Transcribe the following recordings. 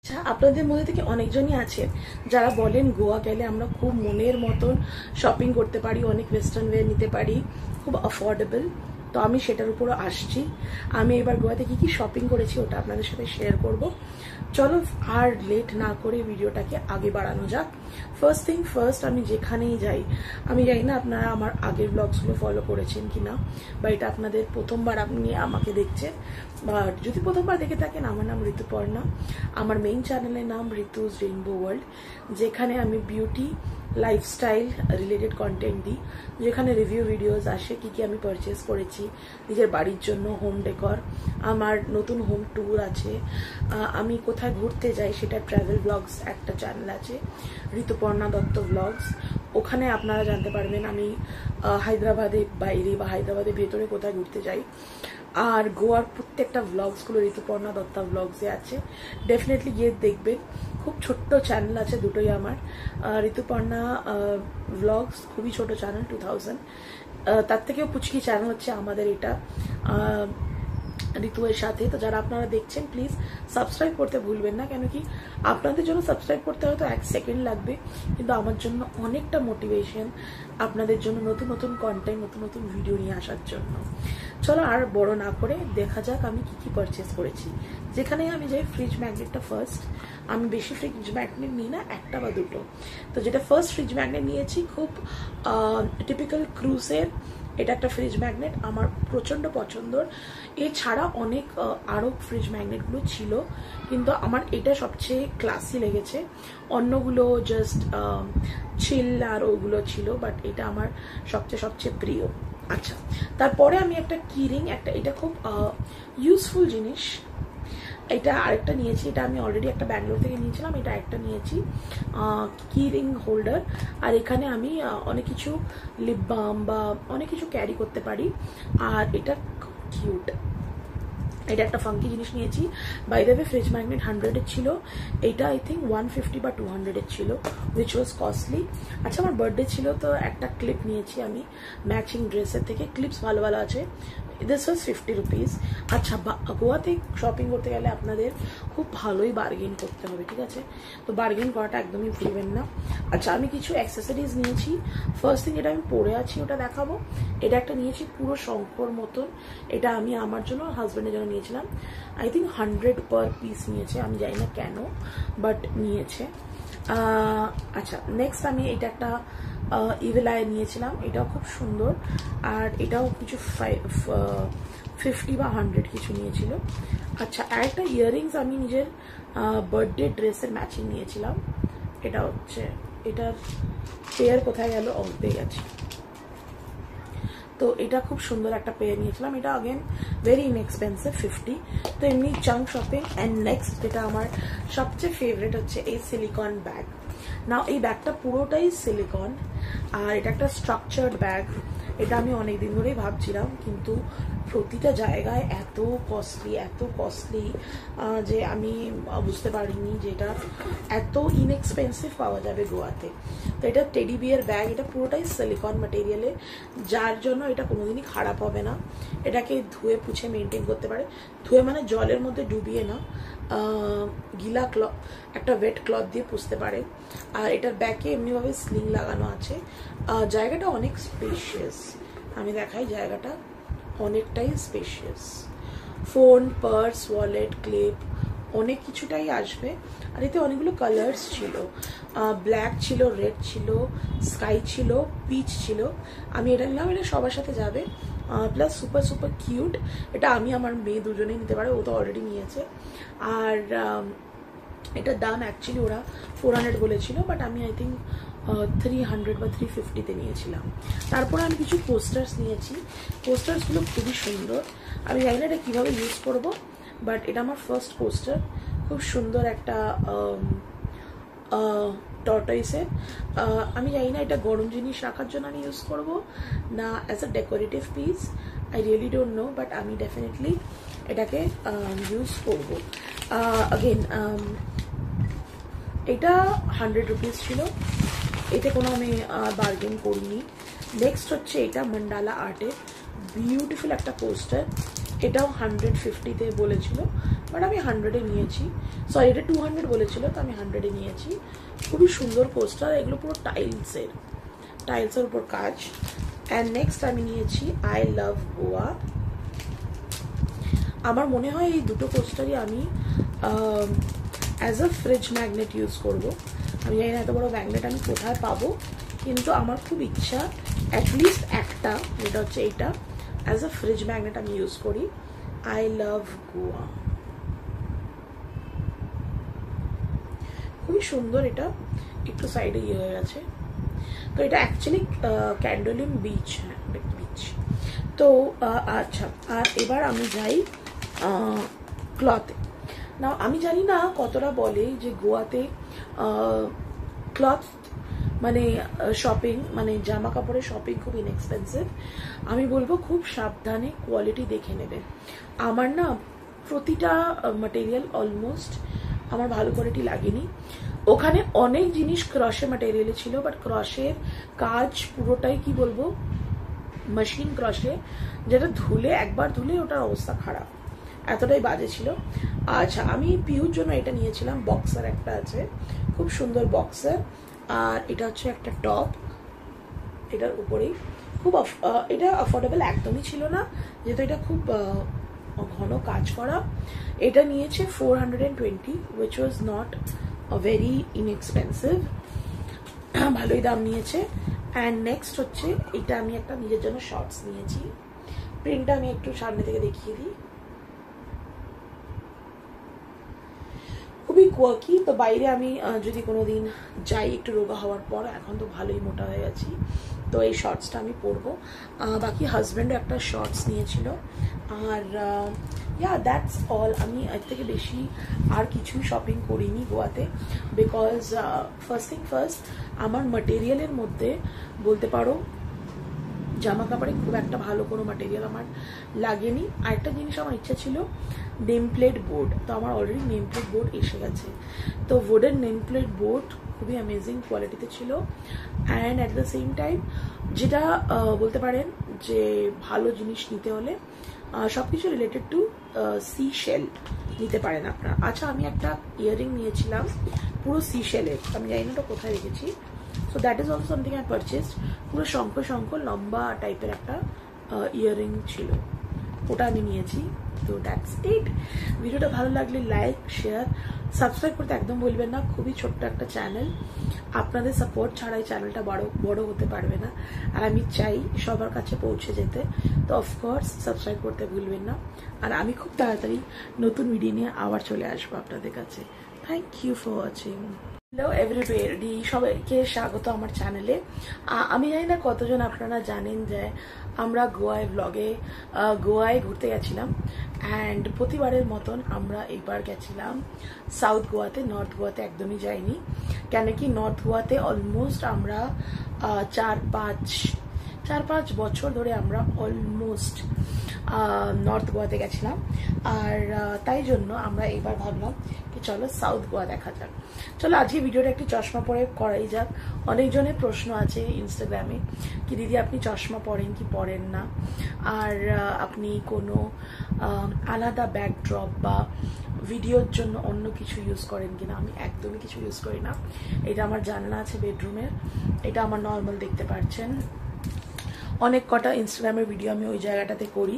আচ্ছা, আপনাদের মধ্যে থেকে অনেকজনই আছেন যারা বলেন গোয়া গেলে আমরা খুব মনের মতন শপিং করতে পারি, অনেক ওয়েস্টার্ন ওয়্যার নিতে পারি, খুব অ্যাফোর্ডেবল। তো আমি সেটার উপরও আসছি। আমি এবার গোয়াতে কি কি শপিং করেছি ওটা আপনাদের সাথে শেয়ার করব। চলো আর লেট না করে ভিডিওটাকে আগে বাড়ানো যাক। ফার্স্ট থিং ফার্স্ট, আমি যেখানেই যাই, আমি জানি না আপনারা আমার আগের ব্লগসগুলো ফলো করেছেন কি না, বা এটা আপনাদের প্রথমবার আপনি আমাকে দেখছেন, বা যদি প্রথমবার দেখে থাকেন, আমার নাম ঋতুপর্ণা। আমার মেইন চ্যানেলের নাম ঋতুস রেইনবো ওয়ার্ল্ড, যেখানে আমি বিউটি লাইফস্টাইল রিলেটেড কন্টেন্ট দিই, যেখানে রিভিউ ভিডিওস আসে কি কি আমি পারচেস করেছি নিজের বাড়ির জন্য, হোম ডেকর, আমার নতুন হোম ট্যুর আছে, আমি কোথায় ঘুরতে যাই সেটা ট্রাভেল ব্লগস একটা চ্যানেল আছে, ঋতুপর্ণা দত্ত ব্লগস। ওখানে আপনারা জানতে পারবেন আমি হায়দ্রাবাদের বাইরে বা হায়দ্রাবাদের ভেতরে কোথায় ঘুরতে যাই। আর গোয়ার প্রত্যেকটা ব্লগসগুলো ঋতুপর্ণা দত্তা ব্লগসে আছে, ডেফিনেটলি গিয়ে দেখবেন। খুব ছোট্ট চ্যানেল আছে দুটোই আমার, ঋতুপর্ণা ব্লগস খুবই ছোট চ্যানেল, 2000, তার থেকেও পুচকি চ্যানেল হচ্ছে আমাদের এটা ঋতুয়ের সাথে। তো যারা আপনারা দেখছেন প্লিজ সাবস্ক্রাইব করতে ভুলবেন না, কেন কি আপনাদের জন্য সাবস্ক্রাইব করতে হয়তো 1 সেকেন্ড লাগবে, কিন্তু আমার জন্য অনেকটা মোটিভেশন আপনাদের জন্য নতুন নতুন কন্টেন্ট, নতুন নতুন ভিডিও নিয়ে আসার জন্য। চলো আর বড় না করে দেখা যাক আমি কি কি পারচেস করেছি। যেখানে আমি যাই, ফ্রিজ ম্যাগনেটটা ফার্স্ট। আমি বেশি ফ্রিজ ম্যাগনেট নিই না, একটা বা দুটো। তো যেটা ফার্স্ট ফ্রিজ ম্যাগনেট নিয়েছি, খুব টিপিক্যাল ক্রুজের এটা একটা ফ্রিজ ম্যাগনেট, আমার প্রচণ্ড পছন্দর। এছাড়া অনেক আরও ফ্রিজ ম্যাগনেটগুলো ছিল, কিন্তু আমার এটা সবচেয়ে ক্লাসি লেগেছে। অন্যগুলো জাস্ট চিল আর ওগুলো ছিল, বাট এটা আমার সবচেয়ে প্রিয়। আচ্ছা, তারপরে আমি একটা কিরিং, এটা খুব ইউজফুল জিনিস, এটা আরেকটা নিয়েছি। এটা আমি অলরেডি একটা ব্যাঙ্গালোর থেকে নিয়েছিলাম, এটা একটা নিয়েছি, কি রিং হোল্ডার। আর এখানে আমি অনেক কিছু লিপ বাম বা অনেক কিছু ক্যারি করতে পারি। আর এটা খুব কিউট, এটা একটা ফাঙ্কি জিনিস নিয়েছি। By the way fridge magnet 100-এর ছিল, এটা আই থিঙ্ক 150 বা 200-এর ছিল, উইচ ওয়াজ কস্টলি। আচ্ছা, আমার বার্থডে ছিল তো একটা ক্লিপ নিয়েছি আমি ম্যাচিং ড্রেসের থেকে, ক্লিপস ভালো ভালো আছে। This was 50 rupees. আচ্ছা, গোয়াতে শপিং করতে গেলে আপনাদের খুব ভালোই বার্গেন করতে হবে, ঠিক আছে? তো বার্গেন করাটা একদমই ভুলবেন না। আচ্ছা, আমি কিছু অ্যাক্সেসরিজ নিয়েছি। ফার্স্ট থিং, এটা আমি পরে আছি, ওটা দেখাবো। এটা একটা নিয়েছি পুরো শঙ্কর মতন, এটা আমি আমার জন্য হাজব্যান্ডের জন্য নিয়েছিলাম। আই থিঙ্ক 100 পার পিস নিয়েছে, আমি জানি না কেন, বাট নিয়েছে। আচ্ছা, নেক্সট আমি এটা একটা ইভেল আই নিয়েছিলাম, এটাও খুব সুন্দর। আর এটাও কিছু 50 বা 100 কিছু নিয়েছিল। আচ্ছা, আর একটা ইয়াররিংস আমি নিজের বার্থডে ড্রেসের ম্যাচিং নিয়েছিলাম। এটা হচ্ছে, এটার পেয়ার কোথায় গেল, পেয়ে গেছে। তো এটা খুব সুন্দর একটা পেয়ার নিয়েছিলাম, এটা আগেন ভেরি ইনএক্সপেন্সিভ, 50। তো এমনি চাঙ্ক শপিং। অ্যান্ড নেক্সট যেটা আমার সবচেয়ে ফেভারিট হচ্ছে এই সিলিকন ব্যাগ। না, এই ব্যাগটা পুরোটাই সিলিকন, আর এটা একটা স্ট্রাকচার্ড ব্যাগ। এটা আমি অনেকদিন ধরেই ভাবছিলাম, কিন্তু প্রতিটা জায়গায় এত কস্টলি যে আমি বুঝতে পারিনি যে এটা এত ইনএক্সপেন্সিভ পাওয়া যাবে গোয়াতে। তো এটা টেডি বিয়ার ব্যাগ, এটা পুরোটাই সিলিকন ম্যাটেরিয়ালে, যার জন্য এটা কোনোদিনই খারাপ হবে না। এটাকে ধুয়ে পুছে মেনটেন করতে পারে, ধুয়ে মানে জলের মধ্যে ডুবিয়ে না, গিলা ক্লথ, একটা ওয়েট ক্লথ দিয়ে পুষতে পারে। আর এটার ব্যাকে এমনিভাবে স্লিং লাগানো আছে। জায়গাটা অনেক স্পেশিয়াস, আমি দেখাই, জায়গাটা অনেকটাই spacious. Phone, purse, wallet, clip অনেক কিছুটাই আসবে। আর এতে অনেকগুলো কালার্স ছিল, ব্ল্যাক ছিল, রেড ছিল, স্কাই ছিল, পিচ ছিল। আমি এটা নিলাম, এটা সবার সাথে যাবে, প্লাস সুপার কিউট। এটা আমি আমার মেয়ে দুজনেই নিতে পারে, ও তো অলরেডি নিয়েছে। আর এটার দাম অ্যাকচুয়ালি ওরা 400 বলেছিল, বাট আমি আই থিঙ্ক 300 বা 350-তে নিয়েছিলাম। তারপরে আমি কিছু পোস্টার্স নিয়েছি, পোস্টার্সগুলো খুবই সুন্দর। আমি জানি না এটা কীভাবে ইউজ করবো, বাট এটা আমার ফার্স্ট পোস্টার, খুব সুন্দর একটা টর্টয়েসের। আমি জানি না এটা গরম জিনিস রাখার জন্য আমি ইউজ করব না as a decorative piece, I really don't know, but আমি ডেফিনেটলি এটাকে ইউজ করব। আগেন এটা 100 রুপিস ছিল, এতে কোনো আমি বার্গেন করিনি। নেক্সট হচ্ছে এটা মন্ডালা আর্টের বিউটিফুল একটা পোস্টার, এটাও 150-তে বলেছিল, বাট আমি 100-এ নিয়েছি, সরি এটা 200 বলেছিল, তো আমি 100-এ নিয়েছি। খুবই সুন্দর কোস্টার, এগুলো পুরো টাইলসের উপর কাজ। অ্যান্ড নেক্সট আমি নিয়েছি আই লাভ গোয়া। আমার মনে হয় এই দুটো কোস্টারই আমি as a fridge magnet use করবো। আমি জানি না এত বড় ম্যাগনেট আমি কোথায় পাবো, কিন্তু আমার খুব ইচ্ছা অ্যাটলিস্ট একটা, যেটা হচ্ছে এইটা, অ্যাজ আ ফ্রিজ ম্যাগনেট আমি ইউজ করি। আই লাভ গোয়া, খুবই সুন্দর। এটা একটু সাইডে ইয়ে হয়ে গেছে, তো এটা অ্যাকচুয়ালি ক্যান্ডোলিম বিচ, হ্যাঁ বিচ। তো আচ্ছা, আর এবার আমি যাই ক্লথে। না আমি জানি না কতটা বলে যে গোয়াতে ক্লথ মানে শপিং, মানে জামা কাপড়ের শপিং খুব ইনএক্সপেন্সিভ। আমি বলবো খুব সাবধানে কোয়ালিটি দেখে নেবে। আমার না প্রতিটা ম্যাটেরিয়াল অলমোস্ট আমার ভালো কোয়ালিটি লাগেনি। ওখানে অনেক জিনিস ক্রশে ম্যাটেরিয়ালে ছিল, বাট ক্রশের কাজ পুরোটাই কি বলবো মেশিন ক্রশে, যেটা ধুলে একবার ধুলে ওটার অবস্থা খারাপ, এতটাই বাজে ছিল। আচ্ছা, আমি পিহুর জন্য এটা নিয়েছিলাম, বক্সার একটা আছে, খুব সুন্দর বক্সার। আর এটা হচ্ছে একটা টপ, এটার উপরেই খুব এটা অ্যাফোর্ডেবল একদমই ছিল না, যেহেতু এটা খুব ঘন কাজ করা। এটা নিয়েছে 420, which was not very inexpensive, ভালোই দাম নিয়েছে। অ্যান্ড নেক্সট হচ্ছে এটা আমি একটা নিজের জন্য শর্টস নিয়েছি, প্রিন্টটা আমি একটু সামনে থেকে দেখিয়ে দিই, খুবই কোয়াকি। তো বাইরে আমি যদি কোনোদিন যাই একটু রোগা হওয়ার পর, এখন তো ভালোই মোটা হয়ে গেছি, তো এই শর্টসটা আমি পরবো। বাকি হাজব্যান্ডও একটা শর্টস নিয়েছিল। আর দ্যাটস অল। আমি এর থেকে বেশি আর কিছুই শপিং করিনি গোয়াতে, বিকজ ফার্স্ট থিং ফার্স্ট, আমার ম্যাটেরিয়ালের মধ্যে বলতে পারো জামা কাপড়ে খুব একটা ভালো কোনো ম্যাটেরিয়াল আমার লাগেনি। আরেকটা জিনিস আমার ইচ্ছা ছিল নেম প্লেট বোর্ড, তো আমার অলরেডি নেম প্লেট বোর্ড এসে গেছে। তো উডেন নেম প্লেট বোর্ড খুবই অ্যামেজিং কোয়ালিটিতে ছিল। And at the same time যেটা বলতে পারেন যে ভালো জিনিস নিতে হলে সব কিছু রিলেটেড টু সি শেল নিতে পারেন আপনারা। আচ্ছা, আমি একটা ইয়াররিং নিয়েছিলাম পুরো সি শেলের, আমি জানি না ওটা কোথায় রেখেছি। So that is also something I purchased. পুরো শঙ্খ লম্বা টাইপের একটা ইয়াররিং ছিল, ওটা আমি নিয়েছি। তো দ্যাটস ইট। ভিডিওটা ভালো লাগলে লাইক, শেয়ার, সাবস্ক্রাইব করতে একদম ভুলবেন না। খুবই ছোট্ট একটা চ্যানেল, আপনাদের সাপোর্ট ছাড়াই চ্যানেলটা বড় হতে পারবে না, আর আমি চাই সবার কাছে পৌঁছে যেতে। তো অফকোর্স সাবস্ক্রাইব করতে ভুলবেন না। আর আমি খুব তাড়াতাড়ি নতুন ভিডিও নিয়ে আবার চলে আসবো আপনাদের কাছে। Thank you for watching. Hello everybody, সবাইকে স্বাগত আমার চ্যানেলে। আমি জানি না কতজন আপনারা জানেন যে আমরা গোয়ায় ঘুরতে গেছিলাম। অ্যান্ড প্রতিবারের মতন আমরা এবার গেছিলাম সাউথ গোয়াতে, নর্থ গোয়াতে একদমই যাইনি। কেন কি নর্থ গোয়াতে অলমোস্ট আমরা 4-5 বছর ধরে আমরা অলমোস্ট নর্থ গোয়াতে গেছিলাম। আর তাই জন্য আমরা এবার ভাবলাম কি চলো সাউথ গোয়া দেখা যাক। চলো আজকে ভিডিওটা একটি চশমা পরে করাই যাক। অনেকজনের প্রশ্ন আছে ইনস্টাগ্রামে কি দিদি আপনি চশমা পরেন কি পরেন না, আর আপনি কোনো আলাদা ব্যাকড্রপ বা ভিডিওর জন্য অন্য কিছু ইউজ করেন কিনা। আমি একদমই কিছু ইউজ করি না। এটা আমার জানলা আছে বেডরুমের, এটা আমার নর্মাল দেখতে পাচ্ছেন। অনেক কটা ইনস্টাগ্রামের ভিডিও আমি ওই জায়গাটাতে করি,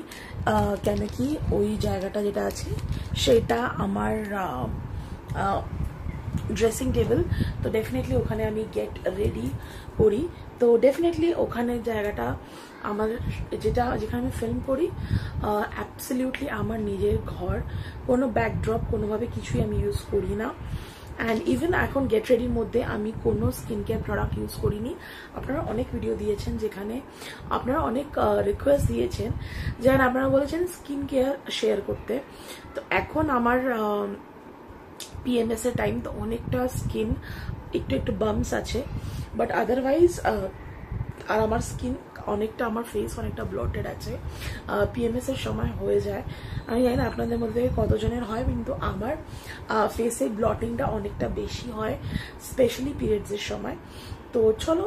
কেন কি ওই জায়গাটা যেটা আছে সেটা আমার ড্রেসিং টেবিল। তো ডেফিনেটলি ওখানে আমি গেট রেডি করি। তো ডেফিনেটলি ওখানে জায়গাটা আমার যেখানে আমি ফিল্ম করি অ্যাবসলিউটলি আমার নিজের ঘর, কোনো ব্যাকড্রপ কোনোভাবে কিছুই আমি ইউজ করি না। অ্যান্ড ইভেন এখন গেট রেডির মধ্যে আমি কোনো স্কিন কেয়ার প্রোডাক্ট ইউজ করিনি। আপনারা অনেক ভিডিও দিয়েছেন যেখানে আপনারা অনেক রিকোয়েস্ট দিয়েছেন, যেখানে আপনারা বলেছেন স্কিন কেয়ার শেয়ার করতে। তো এখন আমার PMS এর টাইম, তো অনেকটা স্কিন একটু বাম্পস আছে, বাট আদারওয়াইজ আর আমার স্কিন অনেকটা, আমার ফেস অনেকটা ব্লটেড আছে। PMS এর সময় হয়ে যায়, আমি জানি না আপনাদের মধ্যে কতজনের হয়, কিন্তু আমার ফেসে ব্লটিংটা অনেকটা বেশি হয়, স্পেশালি পিরিয়ডসের সময়। তো তো চলো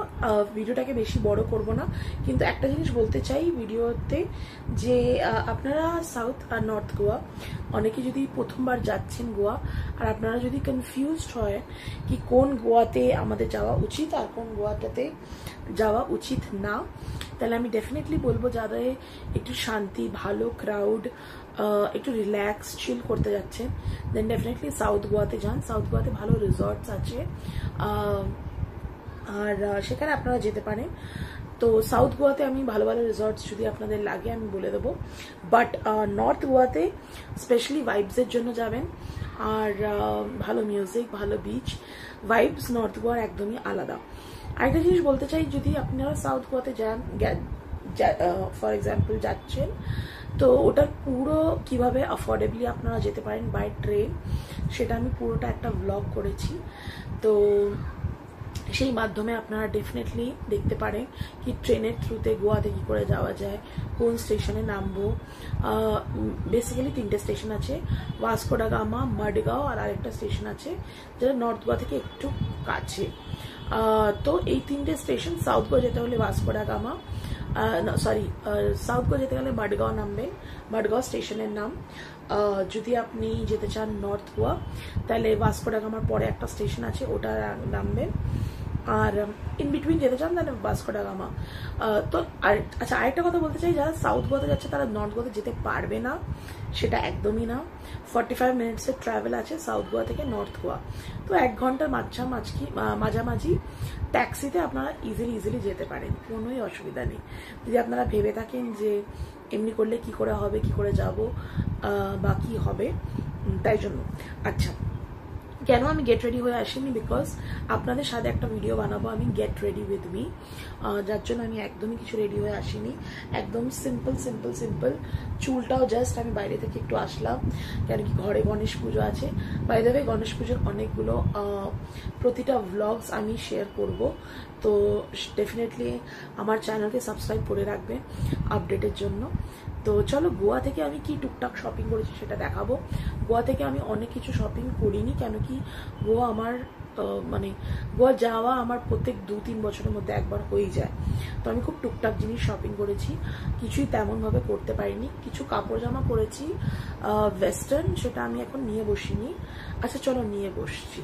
ভিডিওটাকে বেশি বড় করব না, কিন্তু একটা জিনিস বলতে চাই ভিডিওতে যে আপনারা সাউথ আর নর্থ গোয়া অনেকে যদি প্রথমবার যাচ্ছেন গোয়া, আর আপনারা যদি কনফিউজড হয় কি কোন গোয়াতে আমাদের যাওয়া উচিত আর কোন গোয়াটাতে যাওয়া উচিত না, তাহলে আমি ডেফিনেটলি বলবো যাদের একটু শান্তি, ভালো ক্রাউড, একটু রিল্যাক্স চিল করতে যাচ্ছেন, দেন ডেফিনেটলি সাউথ গোয়াতে যান। সাউথ গোয়াতে ভালো রিসর্টস আছে, আর সেখানে আপনারা যেতে পারেন। তো সাউথ গোয়াতে আমি ভালো ভালো রিসর্টস যদি আপনাদের লাগে আমি বলে দেবো, বাট নর্থ গোয়াতে স্পেশালি ভাইবসের জন্য যাবেন, আর ভালো মিউজিক, ভালো বিচ, ভাইবস নর্থ গোয়ার একদমই আলাদা। আরেকটা জিনিস বলতে চাই, যদি আপনারা সাউথ গোয়াতে যান, ফর এক্সাম্পল যাচ্ছেন, তো ওটার পুরো কিভাবে অ্যাফোর্ডেবলি আপনারা যেতে পারেন বাই ট্রেন, সেটা আমি পুরোটা একটা ব্লগ করেছি। তো সেই মাধ্যমে আপনারা ডেফিনেটলি দেখতে পারেন কি ট্রেনের থ্রুতে গোয়াতে কী করে যাওয়া যায়, কোন স্টেশনে নামবো। বেসিক্যালি 3টে স্টেশন আছে, ভাস্কো ডা গামা, মাডগাঁও, আর আরেকটা স্টেশন আছে যেটা নর্থ গোয়া থেকে একটু কাছে। তো এই 3টে স্টেশন, সাউথ গোয়া যেতে হলে Vasco da Gama, south Goa যেতে গেলে মাডগাঁও নামবেন, মাডগাঁও স্টেশনের নাম। যদি আপনি যেতে চান নর্থ গোয়া তাহলে ভাস্কো ডা গামার পরে একটা স্টেশন আছে, ওটা নামবেন। আর ইন বিটুইন যেতে চান তাহলে ভাস্কো ডা গামা। তো আচ্ছা, আরেকটা কথা বলতে চাই, যারা সাউথ গোয়াতে যাচ্ছে তারা নর্থ গোয়াতে যেতে পারবে না, সেটা একদমই না। 45 মিনিটসের ট্রাভেল আছে সাউথ গোয়া থেকে নর্থ গোয়া। তো 1 ঘন্টার মাঝামাঝি ট্যাক্সিতে আপনারা ইজিলি যেতে পারেন, কোনোই অসুবিধা নেই। যদি আপনারা ভেবে থাকেন যে এমনি করলে কি করে হবে, কি করে যাব বা কি হবে, তাই জন্য। আচ্ছা, কেন আমি গেট রেডি হয়ে আসিনি, বিকজ আপনাদের সাথে একটা ভিডিও বানাবো আমি গেট রেডি উইথ মি, যার জন্য আমি একদমই কিছু রেডি হয়ে আসিনি, একদম সিম্পল। চুলটাও জাস্ট আমি বাইরে থেকে একটু আসলাম, কেন কি ঘরে গণেশ পুজো আছে। বাই দ্য ওয়ে, গণেশ পুজোর অনেকগুলো প্রতিটা ভ্লগস আমি শেয়ার করব, তো ডেফিনেটলি আমার চ্যানেলকে সাবস্ক্রাইব করে রাখবেন আপডেটের জন্য। তো চলো, গোয়া থেকে আমি কি টুকটাক শপিং করেছি সেটা দেখাবো। গোয়া থেকে আমি অনেক কিছু শপিং করিনি, কেন কি গোয়া আমার গোয়া যাওয়া আমার প্রত্যেক 2-3 বছরের মধ্যে একবার হয়ে যায়। তো আমি খুব টুকটাক জিনিস শপিং করেছি, কিছুই তেমনভাবে করতে পারিনি। কিছু কাপড় জামা করেছি ওয়েস্টার্ন, সেটা আমি এখন নিয়ে বসিনি। আচ্ছা চলো, নিয়ে বসছি।